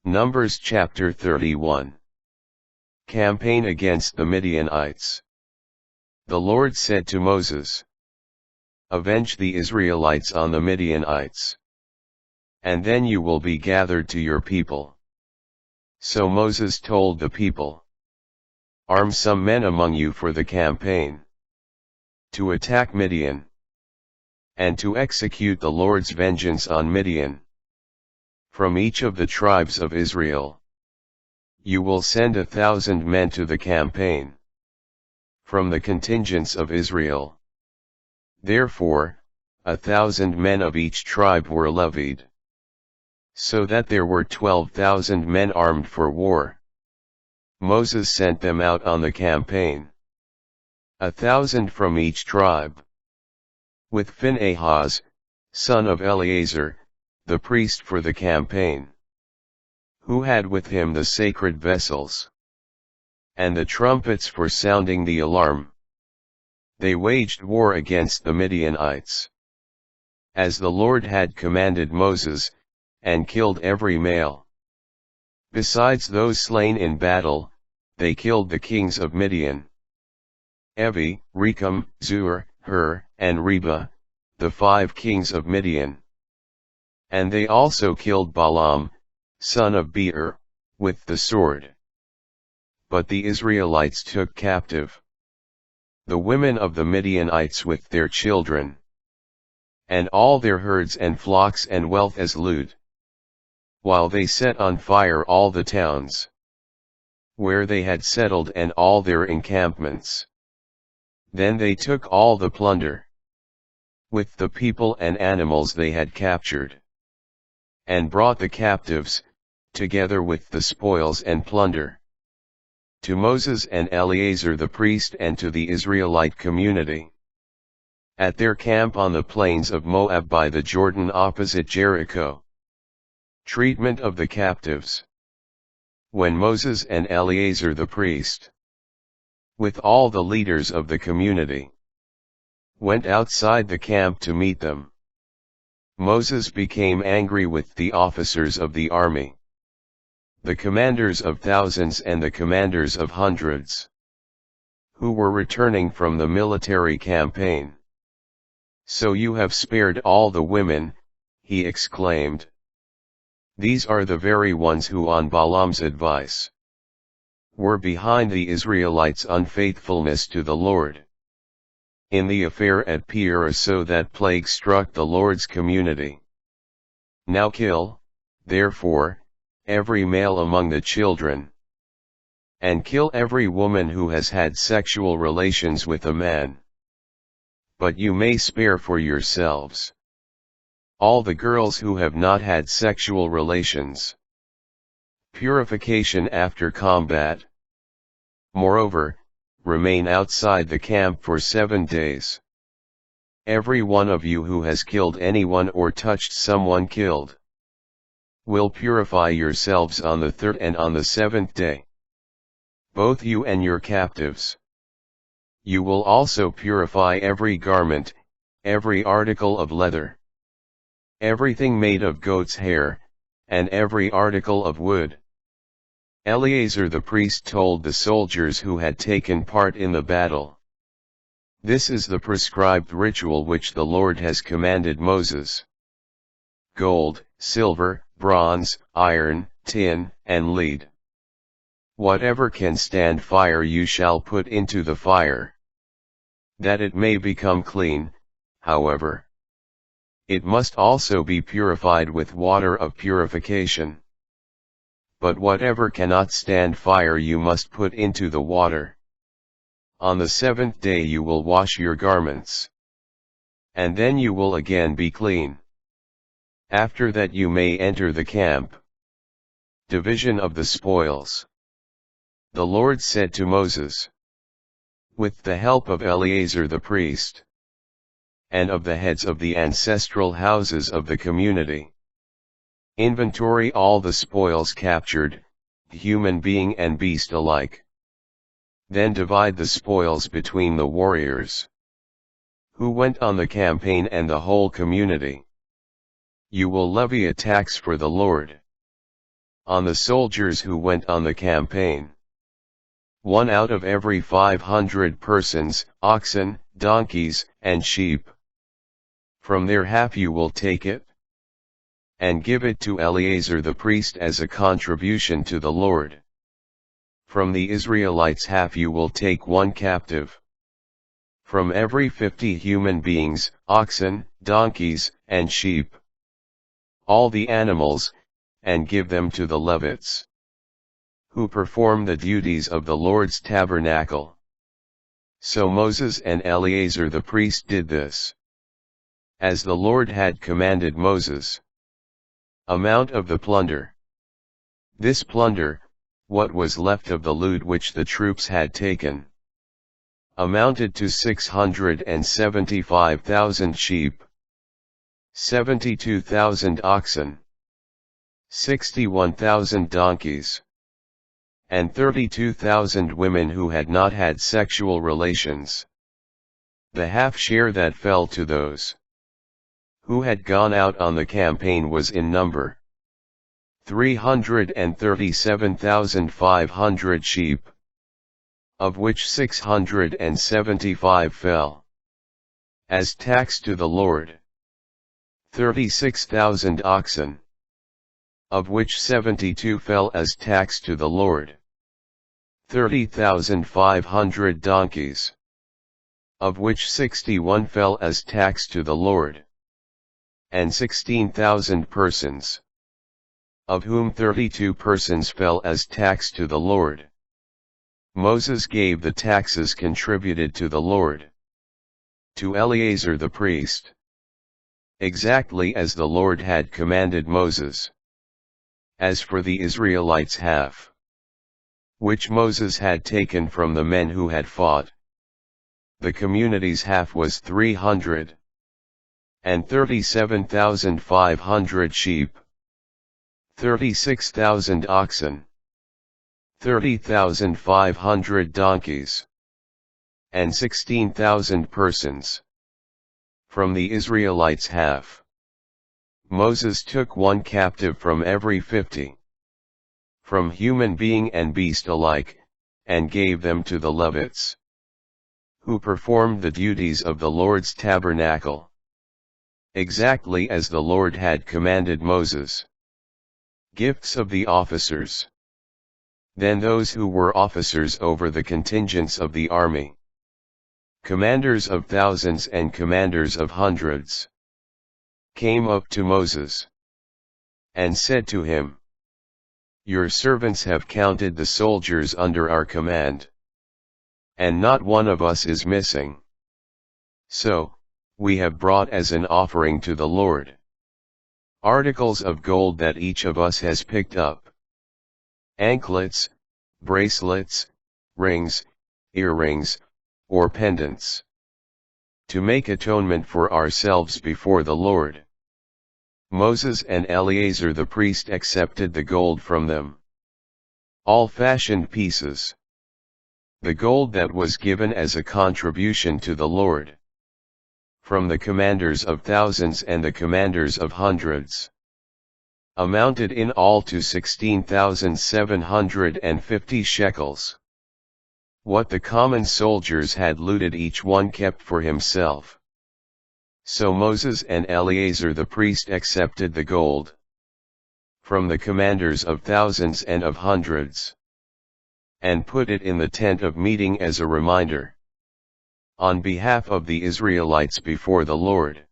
Numbers chapter 31. Campaign against the Midianites. The Lord said to Moses, "Avenge the Israelites on the Midianites, and then you will be gathered to your people." So Moses told the people, "Arm some men among you for the campaign, to attack Midian, and to execute the Lord's vengeance on Midian. From each of the tribes of Israel, you will send 1,000 men to the campaign, from the contingents of Israel." Therefore, 1,000 men of each tribe were levied, so that there were 12,000 men armed for war. Moses sent them out on the campaign, 1,000 from each tribe, with Phinehas, son of Eleazar, the priest for the campaign, who had with him the sacred vessels, and the trumpets for sounding the alarm. They waged war against the Midianites, as the Lord had commanded Moses, and killed every male. Besides those slain in battle, they killed the kings of Midian, Evi, Rekam, Zur, Hur, and Reba, the 5 kings of Midian. And they also killed Balaam, son of Beor, with the sword. But the Israelites took captive the women of the Midianites with their children, and all their herds and flocks and wealth as loot, while they set on fire all the towns where they had settled and all their encampments. Then they took all the plunder, with the people and animals they had captured, and brought the captives, together with the spoils and plunder, to Moses and Eleazar the priest and to the Israelite community, at their camp on the plains of Moab by the Jordan opposite Jericho. Treatment of the captives. When Moses and Eleazar the priest, with all the leaders of the community, went outside the camp to meet them, Moses became angry with the officers of the army, the commanders of thousands and the commanders of hundreds, who were returning from the military campaign. "So you have spared all the women," he exclaimed. "These are the very ones who on Balaam's advice were behind the Israelites' unfaithfulness to the Lord in the affair at Peor, so that plague struck the Lord's community. Now kill, therefore, every male among the children, and kill every woman who has had sexual relations with a man. But you may spare for yourselves all the girls who have not had sexual relations." Purification after combat. Moreover, remain outside the camp for 7 days. Every one of you who has killed anyone or touched someone killed will purify yourselves on the 3rd and on the 7th day, both you and your captives. You will also purify every garment, every article of leather, everything made of goat's hair, and every article of wood. Eleazar the priest told the soldiers who had taken part in the battle, "This is the prescribed ritual which the Lord has commanded Moses. Gold, silver, bronze, iron, tin, and lead. Whatever can stand fire you shall put into the fire, that it may become clean. However, it must also be purified with water of purification. But whatever cannot stand fire you must put into the water. On the 7th day you will wash your garments, and then you will again be clean. After that you may enter the camp." Division of the spoils. The Lord said to Moses, with the help of Eleazar the priest, and of the heads of the ancestral houses of the community, "Inventory all the spoils captured, human being and beast alike. Then divide the spoils between the warriors who went on the campaign and the whole community. You will levy a tax for the Lord. on the soldiers who went on the campaign. 1 out of every 500 persons, oxen, donkeys, and sheep. From their half you will take it, and give it to Eleazar the priest as a contribution to the Lord. From the Israelites half you will take 1 captive. From every 50 human beings, oxen, donkeys, and sheep. All the animals, and give them to the Levites, who perform the duties of the Lord's tabernacle. So Moses and Eleazar the priest did this, as the Lord had commanded Moses. Amount of the plunder. This plunder, what was left of the loot which the troops had taken, amounted to 675,000 sheep, 72,000 oxen, 61,000 donkeys, and 32,000 women who had not had sexual relations. The half share that fell to those who had gone out on the campaign was in number 337,500 sheep, of which 675 fell as tax to the Lord, 36,000 oxen, of which 72 fell as tax to the Lord, 30,500 donkeys, of which 61 fell as tax to the Lord, and 16,000 persons, of whom 32 persons fell as tax to the Lord. Moses gave the taxes contributed to the Lord to Eleazar the priest, exactly as the Lord had commanded Moses. As for the Israelites' half, which Moses had taken from the men who had fought, the community's half was 337,500 sheep, 36,000 oxen, 30,500 donkeys, and 16,000 persons. From the Israelites' half, Moses took 1 captive from every 50, from human being and beast alike, and gave them to the Levites, who performed the duties of the Lord's tabernacle, exactly as the Lord had commanded Moses. Gifts of the officers. Then those who were officers over the contingents of the army, commanders of thousands and commanders of hundreds, came up to Moses, and said to him, "Your servants have counted the soldiers under our command, and not one of us is missing. So, we have brought as an offering to the Lord articles of gold that each of us has picked up, anklets, bracelets, rings, earrings, or pendants, to make atonement for ourselves before the Lord." Moses and Eleazar the priest accepted the gold from them, all fashioned pieces, the gold that was given as a contribution to the Lord, from the commanders of thousands and the commanders of hundreds, amounted in all to 16,750 shekels. What the common soldiers had looted each one kept for himself. So Moses and Eleazar the priest accepted the gold from the commanders of thousands and of hundreds, and put it in the tent of meeting as a reminder on behalf of the Israelites before the Lord.